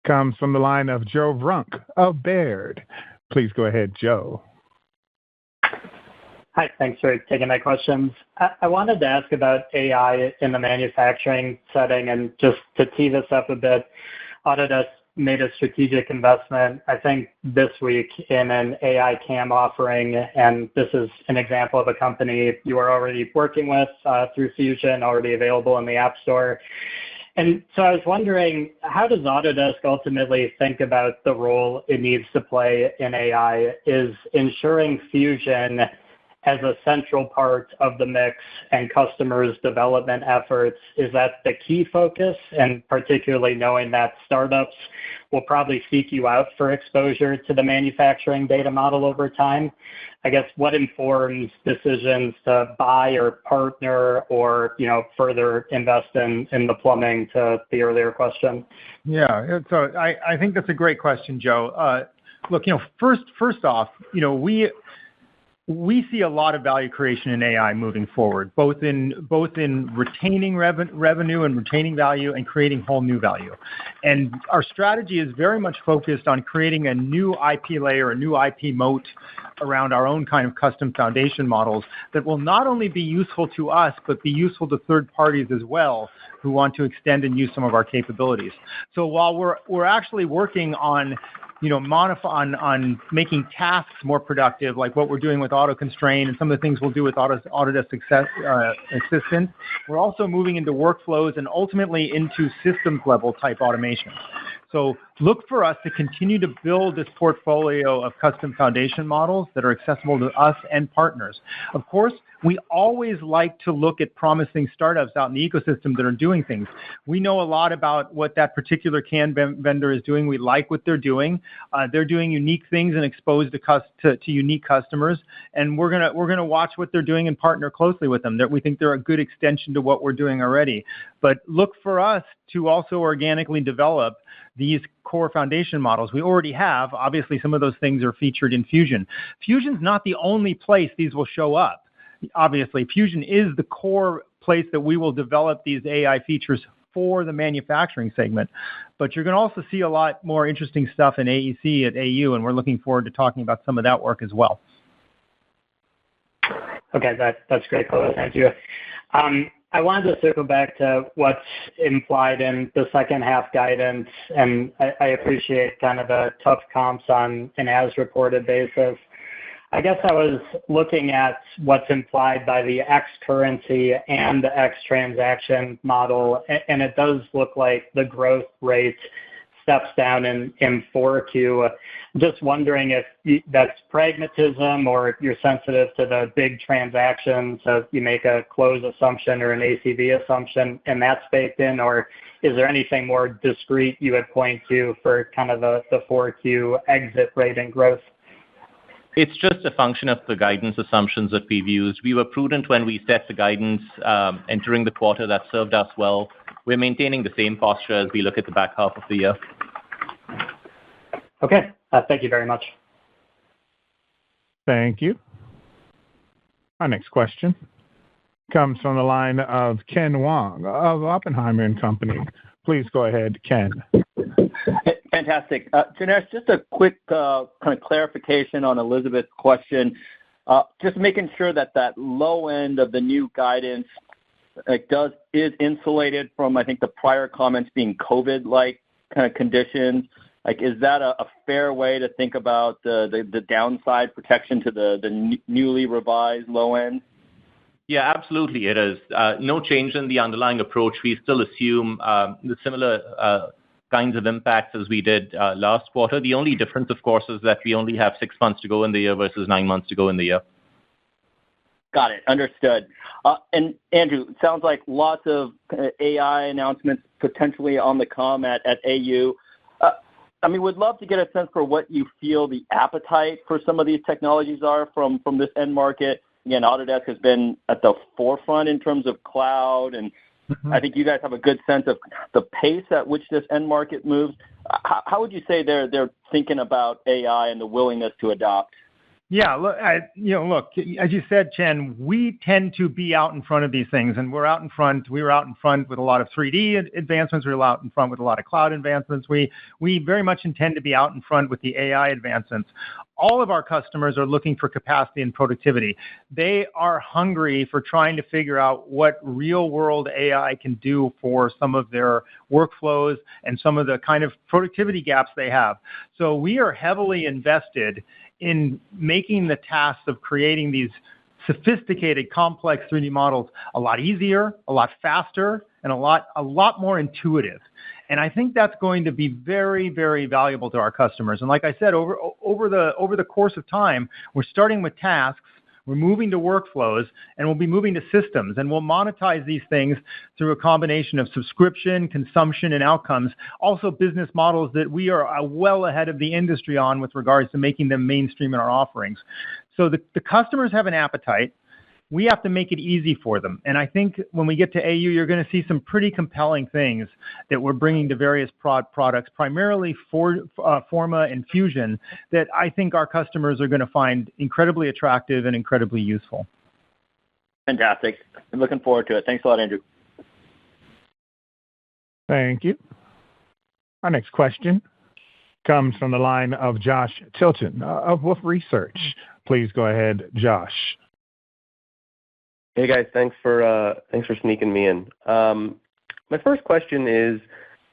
comes from the line of Joe Vruwink of Baird. Please go ahead, Joe. Hi, thanks for taking my questions. I wanted to ask about AI in the manufacturing setting, and just to tee this up a bit, Autodesk made a strategic investment, I think this week, in an AI CAM offering, and this is an example of a company you are already working with through Fusion, already available in the App Store. And so I was wondering, how does Autodesk ultimately think about the role it needs to play in AI? Is ensuring Fusion as a central part of the mix and customers' development efforts, is that the key focus? And particularly knowing that startups will probably seek you out for exposure to the manufacturing data model over time. I guess what informs decisions to buy or partner or further invest in the plumbing, to the earlier question? Yeah, so I think that's a great question, Joe. Look, first off, we see a lot of value creation in AI moving forward, both in retaining revenue and retaining value and creating whole new value. And our strategy is very much focused on creating a new IP layer, a new IP moat around our own kind of custom foundation models that will not only be useful to us, but be useful to third parties as well who want to extend and use some of our capabilities. So while we're actually working on on making tasks more productive, like what we're doing with Auto Constrain and some of the things we'll do with Autodesk Assistant, we're also moving into workflows and ultimately into systems level type automation. So look for us to continue to build this portfolio of custom foundation models that are accessible to us and partners. Of course, we always like to look at promising startups out in the ecosystem that are doing things. We know a lot about what that particular CAN vendor is doing. We like what they're doing. They're doing unique things and exposed to unique customers. And we're gonna watch what they're doing and partner closely with them. We think they're a good extension to what we're doing already. But look for us to also organically develop these core foundation models. We already have. Obviously, some of those things are featured in Fusion. Fusion's not the only place these will show up. Obviously, Fusion is the core place that we will develop these AI features for the manufacturing segment. But you're going to also see a lot more interesting stuff in AEC at AU, and we're looking forward to talking about some of that work as well. Okay, that's great, Chloe. Thank you. I wanted to circle back to what's implied in the second half guidance, and I appreciate kind of the tough comps on an as-reported basis. I guess I was looking at what's implied by the X currency and the X transaction model, and it does look like the growth rate steps down in 4Q. Just wondering if that's pragmatism or you're sensitive to the big transactions, so you make a close assumption or an ACV assumption and that's baked in, or is there anything more discrete you would point to for kind of the 4Q exit rate and growth? It's just a function of the guidance assumptions that we've used. We were prudent when we set the guidance entering the quarter. That served us well. We're maintaining the same posture as we look at the back half of the year. Okay. Thank you very much. Thank you. Our next question comes from the line of Ken Wong of Oppenheimer & Company. Please go ahead, Ken. Fantastic. Janesh, just a quick kind of clarification on Elizabeth's question. Just making sure that low end of the new guidance is insulated from, I think, the prior comments being COVID-like kind of conditions. Is that a fair way to think about the downside protection to the newly revised low end? Yeah, absolutely it is. No change in the underlying approach. We still assume the similar kinds of impacts as we did last quarter. The only difference, of course, is that we only have 6 months to go in the year versus 9 months to go in the year. Got it. Understood. And Andrew, it sounds like lots of AI announcements potentially on the come at AU. Would love to get a sense for what you feel the appetite for some of these technologies are from this end market. Again, Autodesk has been at the forefront in terms of cloud, and I think you guys have a good sense of the pace at which this end market moves. How would you say they're thinking about AI and the willingness to adopt? Yeah, look, as you said, Chen, we tend to be out in front of these things, and we're out in front. We were out in front with a lot of 3D advancements. We were out in front with a lot of cloud advancements. We very much intend to be out in front with the AI advancements. All of our customers are looking for capacity and productivity. They are hungry for trying to figure out what real-world AI can do for some of their workflows and some of the kind of productivity gaps they have. So we are heavily invested in making the task of creating these sophisticated, complex 3D models a lot easier, a lot faster, and a lot more intuitive. And I think that's going to be very, very valuable to our customers. And like I said, over the course of time, we're starting with tasks, we're moving to workflows, and we'll be moving to systems. And we'll monetize these things through a combination of subscription, consumption, and outcomes. Also business models that we are well ahead of the industry on with regards to making them mainstream in our offerings. So the customers have an appetite. We have to make it easy for them. And I think when we get to AU, you're going to see some pretty compelling things that we're bringing to various products, primarily Forma and Fusion, that I think our customers are going to find incredibly attractive and incredibly useful. Fantastic. I'm looking forward to it. Thanks a lot, Andrew. Thank you. Our next question comes from the line of Josh Tilton of Wolfe Research. Please go ahead, Josh. Hey guys, thanks for sneaking me in. My first question is,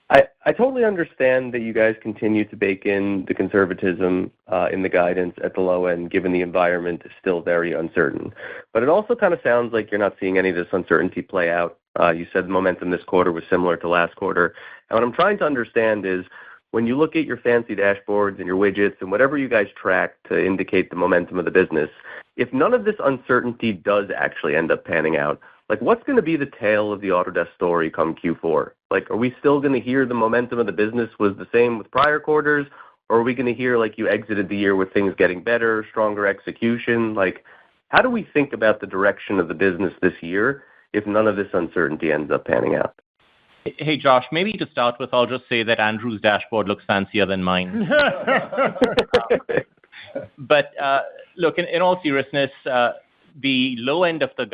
I totally understand that you guys continue to bake in the conservatism in the guidance at the low end, given the environment is still very uncertain. But it also kind of sounds like you're not seeing any of this uncertainty play out. You said the momentum this quarter was similar to last quarter. And what I'm trying to understand is, when you look at your fancy dashboards and your widgets and whatever you guys track to indicate the momentum of the business, if none of this uncertainty does actually end up panning out, like what's going to be the tale of the Autodesk story come Q4? Like, are we still going to hear the momentum of the business was the same with prior quarters? Or are we going to hear like you exited the year with things getting better, stronger execution? Like, how do we think about the direction of the business this year if none of this uncertainty ends up panning out? Hey, Josh, maybe to start with, I'll just say that Andrew's dashboard looks fancier than mine. But look, in all seriousness, the low end of the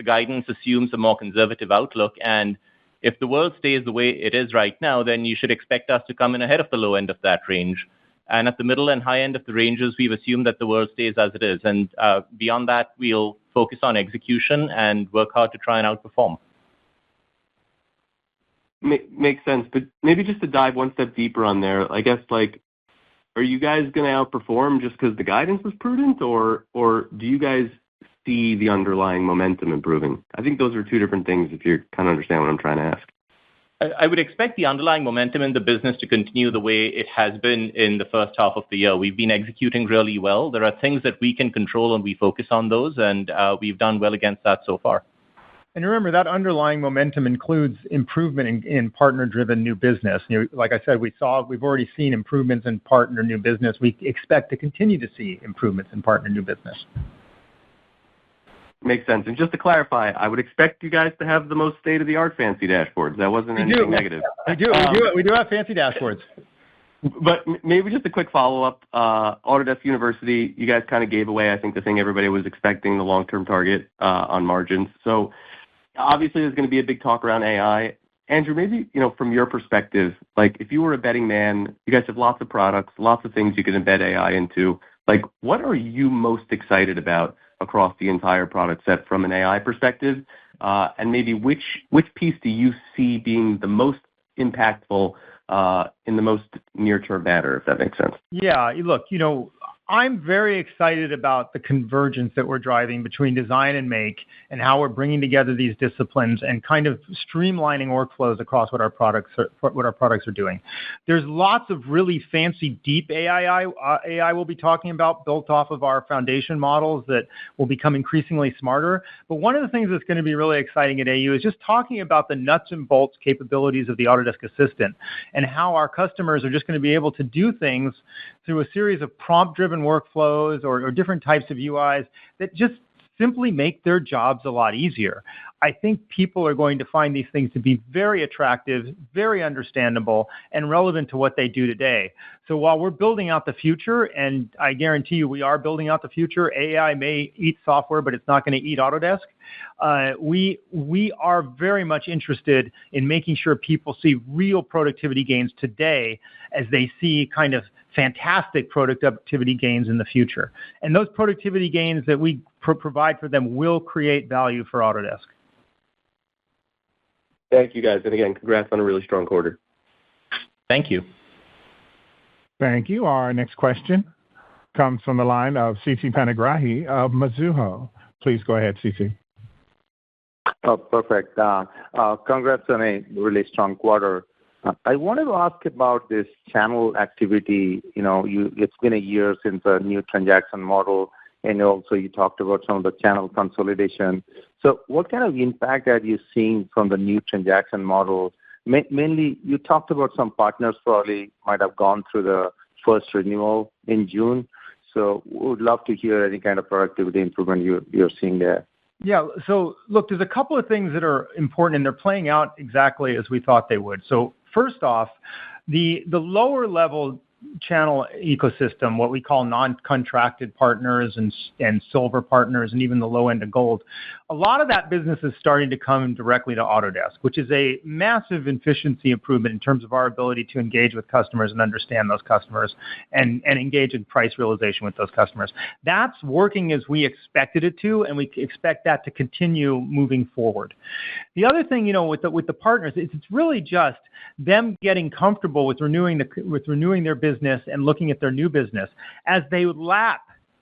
guidance assumes a more conservative outlook. And if the world stays the way it is right now, then you should expect us to come in ahead of the low end of that range. And at the middle and high end of the ranges, we've assumed that the world stays as it is. And beyond that, we'll focus on execution and work hard to try and outperform. Makes sense, but maybe just to dive one step deeper on there, I guess, like, are you guys going to outperform just because the guidance was prudent, or do you guys see the underlying momentum improving? I think those are two different things, if you kind of understand what I'm trying to ask. I would expect the underlying momentum in the business to continue the way it has been in the first half of the year. We've been executing really well. There are things that we can control, and we focus on those, and we've done well against that so far. And remember, that underlying momentum includes improvement in partner-driven new business. Like I said, we've already seen improvements in partner new business. We expect to continue to see improvements in partner new business. Makes sense. And just to clarify, I would expect you guys to have the most state-of-the-art fancy dashboards. That wasn't anything negative. We do have fancy dashboards. But maybe just a quick follow-up. Autodesk University, you guys kind of gave away, I think, the thing everybody was expecting, the long-term target on margins. So obviously, there's going to be a big talk around AI. Andrew, maybe, from your perspective, like if you were a betting man, you guys have lots of products, lots of things you can embed AI into. Like, what are you most excited about across the entire product set from an AI perspective? And maybe which piece do you see being the most impactful in the most near-term manner, if that makes sense? Yeah, look, I'm very excited about the convergence that we're driving between design and make and how we're bringing together these disciplines and kind of streamlining workflows across what our products are doing. There's lots of really fancy, deep AI we'll be talking about built off of our foundation models that will become increasingly smarter. But one of the things that's going to be really exciting at AU is just talking about the nuts and bolts capabilities of the Autodesk Assistant and how our customers are just going to be able to do things through a series of prompt-driven workflows or different types of UIs that just simply make their jobs a lot easier. I think people are going to find these things to be very attractive, very understandable, and relevant to what they do today. So while we're building out the future, and I guarantee you we are building out the future, AI may eat software, but it's not going to eat Autodesk. We are very much interested in making sure people see real productivity gains today as they see kind of fantastic productivity gains in the future. And those productivity gains that we provide for them will create value for Autodesk. Thank you, guys. And again, congrats on a really strong quarter. Thank you. Thank you. Our next question comes from the line of Siti Panigrahi of Mizuho. Please go ahead, Siti. Oh, perfect. Congrats on a really strong quarter. I wanted to ask about this channel activity. It's been a year since a new transaction model, and also you talked about some of the channel consolidation. So what kind of impact are you seeing from the new transaction model? Mainly, you talked about some partners probably might have gone through the first renewal in June. So we would love to hear any kind of productivity improvement you're seeing there. Yeah, so look, there's a couple of things that are important, and they're playing out exactly as we thought they would. So first off, the lower level channel ecosystem, what we call non-contracted partners and silver partners, and even the low end of gold, a lot of that business is starting to come directly to Autodesk, which is a massive efficiency improvement in terms of our ability to engage with customers and understand those customers and engage in price realization with those customers. That's working as we expected it to, and we expect that to continue moving forward. The other thing, with the partners, it's really just them getting comfortable with renewing their business and looking at their new business as they would lap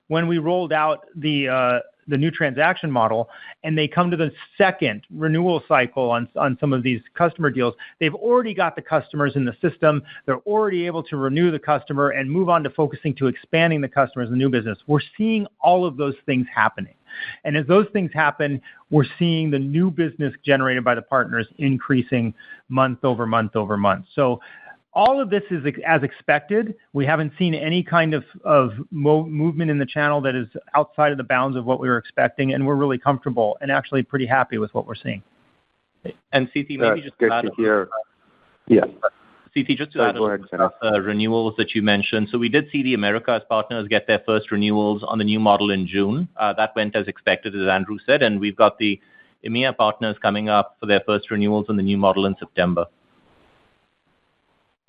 when we rolled out the new transaction model, and they come to the second renewal cycle on some of these customer deals. They've already got the customers in the system. They're already able to renew the customer and move on to focusing to expanding the customers in the new business. We're seeing all of those things happening. And as those things happen, we're seeing the new business generated by the partners increasing month over month over month. So all of this is as expected. We haven't seen any kind of movement in the channel that is outside of the bounds of what we were expecting, and we're really comfortable and actually pretty happy with what we're seeing. And CT, maybe just to add CT, just to add the renewals that you mentioned. So we did see the Americas partners get their first renewals on the new model in June. That went as expected, as Andrew said, and we've got the EMEA partners coming up for their first renewals on the new model in September.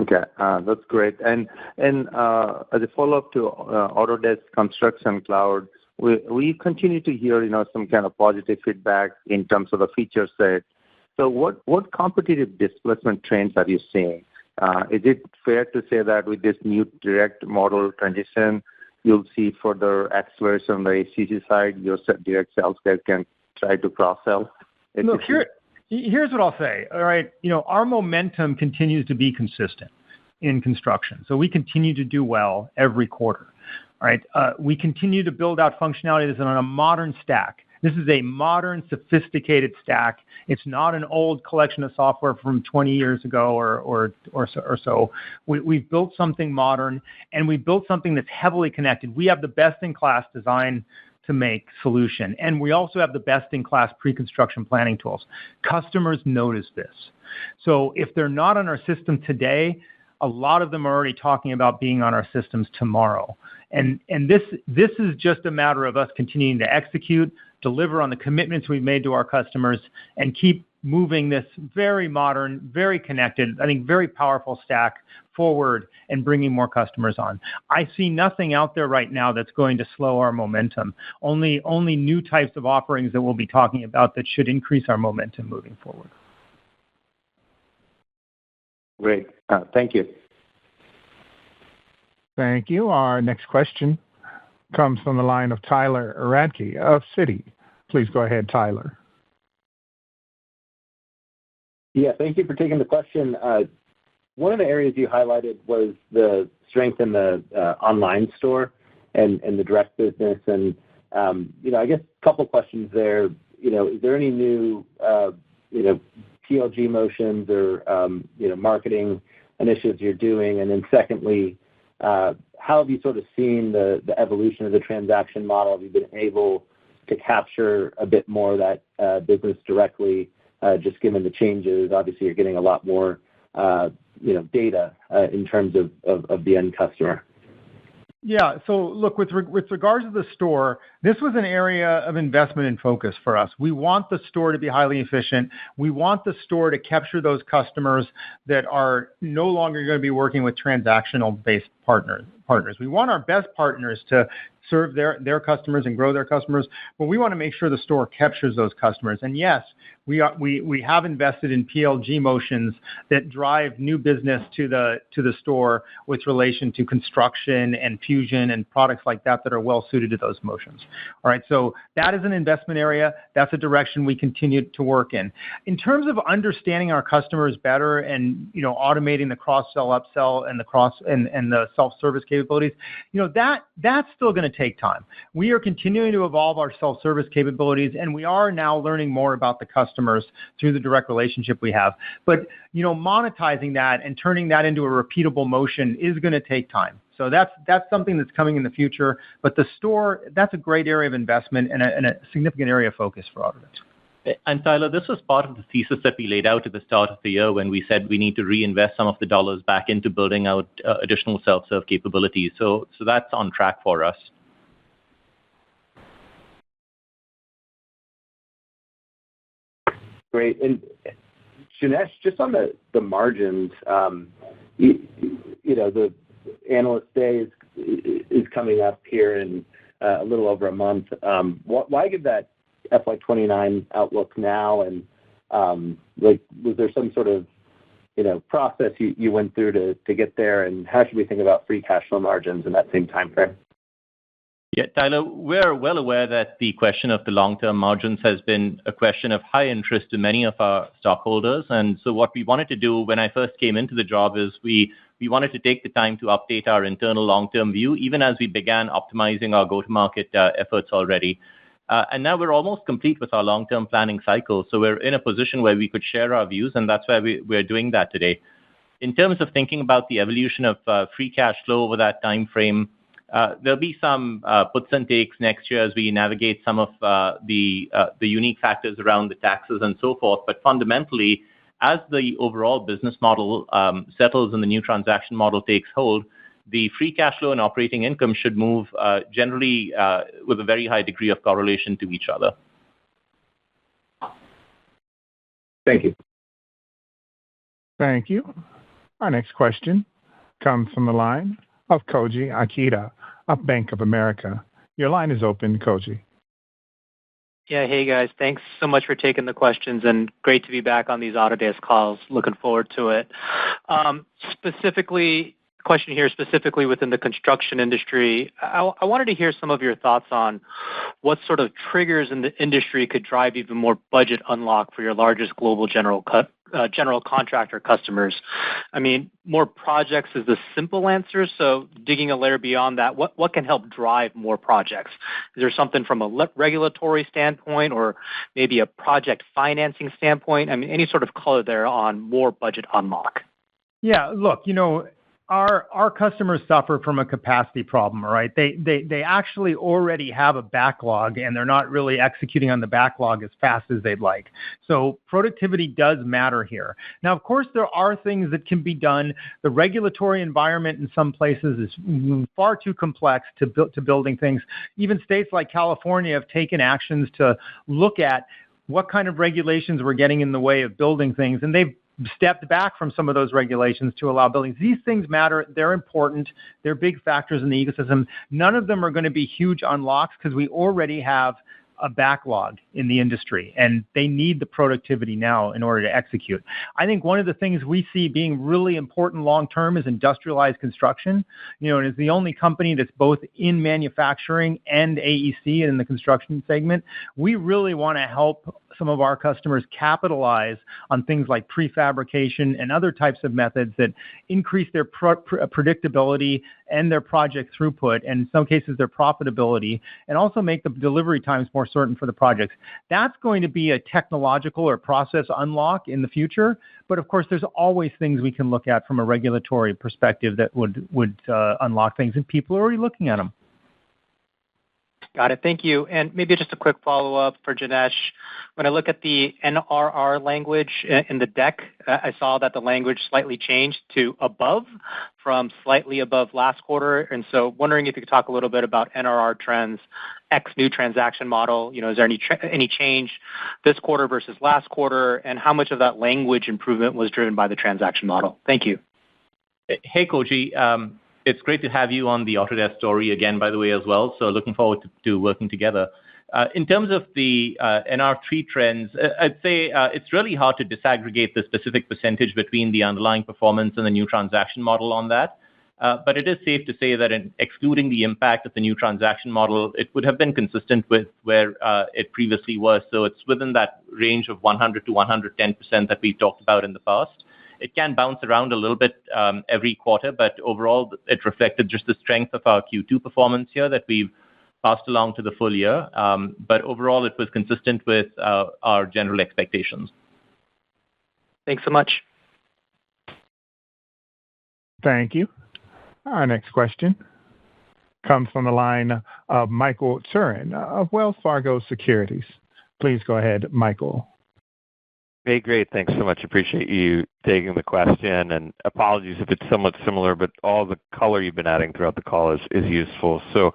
Okay, that's great. And as a follow-up to Autodesk Construction Cloud, we continue to hear some kind of positive feedback in terms of the feature set. So what competitive displacement trends are you seeing? Is it fair to say that with this new direct model transition, you'll see further acceleration on the ACC side, your direct sales guys can try to cross-sell? Look, here's what I'll say. All right, our momentum continues to be consistent in construction. So we continue to do well every quarter. All right, we continue to build out functionality that's on a modern stack. This is a modern, sophisticated stack. It's not an old collection of software from 20 years ago or so. We've built something modern, and we built something that's heavily connected. We have the best-in-class design to make solution, and we also have the best-in-class pre-construction planning tools. Customers notice this. So if they're not on our system today, a lot of them are already talking about being on our systems tomorrow. And this is just a matter of us continuing to execute, deliver on the commitments we've made to our customers, and keep moving this very modern, very connected, I think very powerful stack forward and bringing more customers on. I see nothing out there right now that's going to slow our momentum. Only new types of offerings that we'll be talking about that should increase our momentum moving forward. Great. Thank you. Thank you. Our next question comes from the line of Tyler Radke of Citi. Please go ahead, Tyler. Yeah, thank you for taking the question. One of the areas you highlighted was the strength in the online store and the direct business. And, I guess a couple questions there. Is there any new, PLG motions or, marketing initiatives you're doing? And then secondly, how have you sort of seen the evolution of the transaction model? Have you been able to capture a bit more of that business directly, just given the changes? Obviously, you're getting a lot more, data in terms of the end customer. Yeah. So look, with regards to the store, this was an area of investment and focus for us. We want the store to be highly efficient. We want the store to capture those customers that are no longer going to be working with transactional-based partners. We want our best partners to serve their customers and grow their customers, but we want to make sure the store captures those customers. And yes, we have invested in PLG motions that drive new business to the store with relation to construction and fusion and products like that are well suited to those motions. All right, so that is an investment area. That's a direction we continue to work in. In terms of understanding our customers better and automating the cross-sell, upsell, and the self-service capabilities, that's still going to take time. We are continuing to evolve our self-service capabilities, and we are now learning more about the customers through the direct relationship we have. But monetizing that and turning that into a repeatable motion is going to take time. So that's something that's coming in the future. But the store, that's a great area of investment and a significant area of focus for Autodesk. And Tyler, this was part of the thesis that we laid out at the start of the year when we said we need to reinvest some of the dollars back into building out additional self-serve capabilities. So that's on track for us. Great. And Janesh, just on the margins, the Analyst Day is coming up here in a little over a month. Why give that FY29 outlook now? And was there some sort of process you went through to get there? And how should we think about free cash flow margins in that same time frame? Yeah, Tyler, we're well aware that the question of the long-term margins has been a question of high interest to many of our stockholders. And so what we wanted to do when I first came into the job is we wanted to take the time to update our internal long-term view, even as we began optimizing our go-to-market efforts already. And now we're almost complete with our long-term planning cycle. So we're in a position where we could share our views, and that's why we're doing that today. In terms of thinking about the evolution of free cash flow over that time frame, there'll be some puts and takes next year as we navigate some of the unique factors around the taxes and so forth. But fundamentally, as the overall business model settles and the new transaction model takes hold, the free cash flow and operating income should move generally with a very high degree of correlation to each other. Thank you. Thank you. Our next question comes from the line of Koji Ikeda of Bank of America. Your line is open, Koji. Yeah, hey guys, thanks so much for taking the questions, and great to be back on these Autodesk calls. Looking forward to it. Question here specifically within the construction industry. I wanted to hear some of your thoughts on what sort of triggers in the industry could drive even more budget unlock for your largest global general contractor customers. I mean, more projects is the simple answer. So digging a layer beyond that, what can help drive more projects? Is there something from a regulatory standpoint or maybe a project financing standpoint? I mean, any sort of color there on more budget unlock? Yeah, look, our customers suffer from a capacity problem, right? They actually already have a backlog, and they're not really executing on the backlog as fast as they'd like. So productivity does matter here. Now, of course, there are things that can be done. The regulatory environment in some places is far too complex to building things. Even states like California have taken actions to look at what kind of regulations were getting in the way of building things, and they've stepped back from some of those regulations to allow buildings. These things matter. They're important. They're big factors in the ecosystem. None of them are going to be huge unlocks because we already have a backlog in the industry, and they need the productivity now in order to execute. I think one of the things we see being really important long-term is industrialized construction. And as the only company that's both in manufacturing and AEC in the construction segment, we really want to help some of our customers capitalize on things like prefabrication and other types of methods that increase their predictability and their project throughput, and in some cases their profitability, and also make the delivery times more certain for the projects. That's going to be a technological or process unlock in the future, but of course there's always things we can look at from a regulatory perspective that would unlock things, and people are already looking at them. Got it. Thank you. And maybe just a quick follow-up for Janesh. When I look at the NRR language in the deck, I saw that the language slightly changed to above from slightly above last quarter. And so wondering if you could talk a little bit about NRR trends, X new transaction model. Is there any change this quarter versus last quarter, and how much of that language improvement was driven by the transaction model? Thank you. Hey, Koji. It's great to have you on the Autodesk story again, by the way, as well. So looking forward to working together. In terms of the NR3 trends, I'd say it's really hard to disaggregate the specific percentage between the underlying performance and the new transaction model on that. But it is safe to say that excluding the impact of the new transaction model, it would have been consistent with where it previously was. So it's within that range of 100 to 110% that we talked about in the past. It can bounce around a little bit every quarter, but overall, it reflected just the strength of our Q2 performance here that we've passed along to the full year. But overall, it was consistent with our general expectations. Thanks so much. Thank you. Our next question comes from the line of Michael Turin of Wells Fargo Securities. Please go ahead, Michael. Hey, great. Thanks so much. Appreciate you taking the question, and apologies if it's somewhat similar, but all the color you've been adding throughout the call is useful. So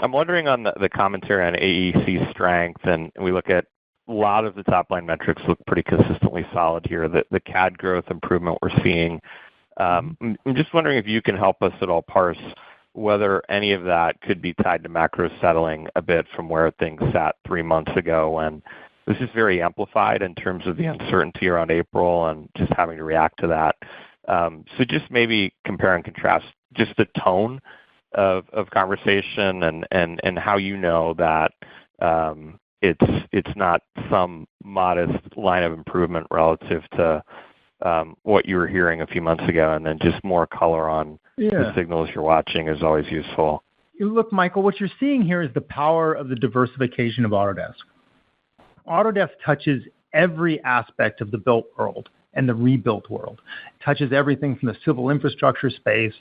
I'm wondering on the commentary on AEC strength, and we look at a lot of the top-line metrics look pretty consistently solid here. The CAD growth improvement we're seeing. I'm just wondering if you can help us at all parse whether any of that could be tied to macro settling a bit from where things sat 3 months ago, when this is very amplified in terms of the uncertainty around April and just having to react to that. So just maybe compare and contrast just the tone of conversation and how you know that it's not some modest line of improvement relative to what you were hearing a few months ago, and then just more color on the signals you're watching is always useful. Look, Michael, what you're seeing here is the power of the diversification of Autodesk. Autodesk touches every aspect of the built world and the rebuilt world. It touches everything from the civil infrastructure space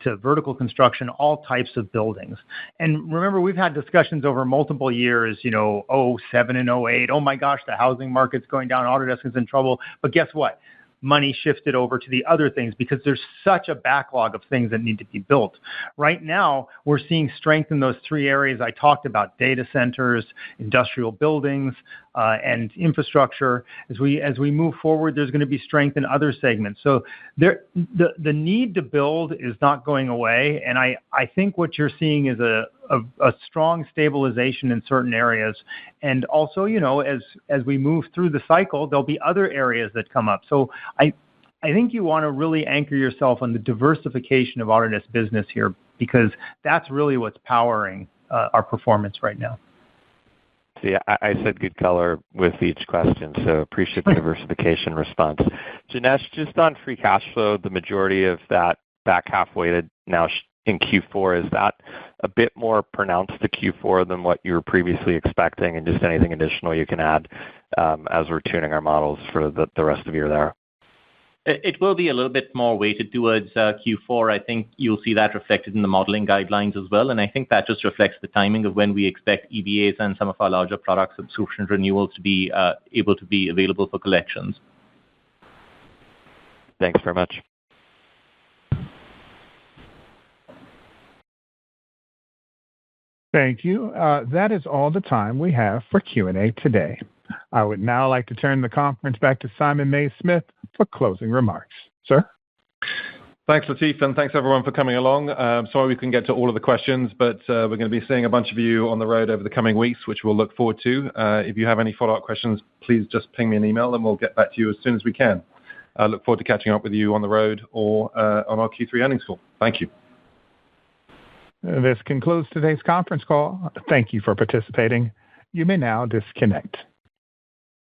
to vertical construction, all types of buildings. And remember, we've had discussions over multiple years, 07 and 08. Oh my gosh, the housing market's going down. Autodesk is in trouble. But guess what? Money shifted over to the other things because there's such a backlog of things that need to be built. Right now, we're seeing strength in those three areas I talked about: data centers, industrial buildings, and infrastructure. As we move forward, there's going to be strength in other segments. So the need to build is not going away, and I think what you're seeing is a strong stabilization in certain areas. And also, as we move through the cycle, there'll be other areas that come up. So I think you want to really anchor yourself on the diversification of Autodesk business here, because that's really what's powering our performance right now. See, I said good color with each question, so appreciate the diversification response. Janesh, just on free cash flow, the majority of that back half weighted now in Q4, is that a bit more pronounced to Q4 than what you were previously expecting? And just anything additional you can add as we're tuning our models for the rest of the year there? It will be a little bit more weighted towards Q4. I think you'll see that reflected in the modeling guidelines as well. And I think that just reflects the timing of when we expect EBAs and some of our larger product subscription renewals to be able to be available for collections. Thanks very much. Thank you. That is all the time we have for Q&A today. I would now like to turn the conference back to Simon Mays-Smith for closing remarks. Sir? Thanks, Latif, and thanks everyone for coming along. Sorry we couldn't get to all of the questions, but we're going to be seeing a bunch of you on the road over the coming weeks, which we'll look forward to. If you have any follow-up questions, please just ping me an email and we'll get back to you as soon as we can. I look forward to catching up with you on the road or on our Q3 earnings call. Thank you. This concludes today's conference call. Thank you for participating. You may now disconnect.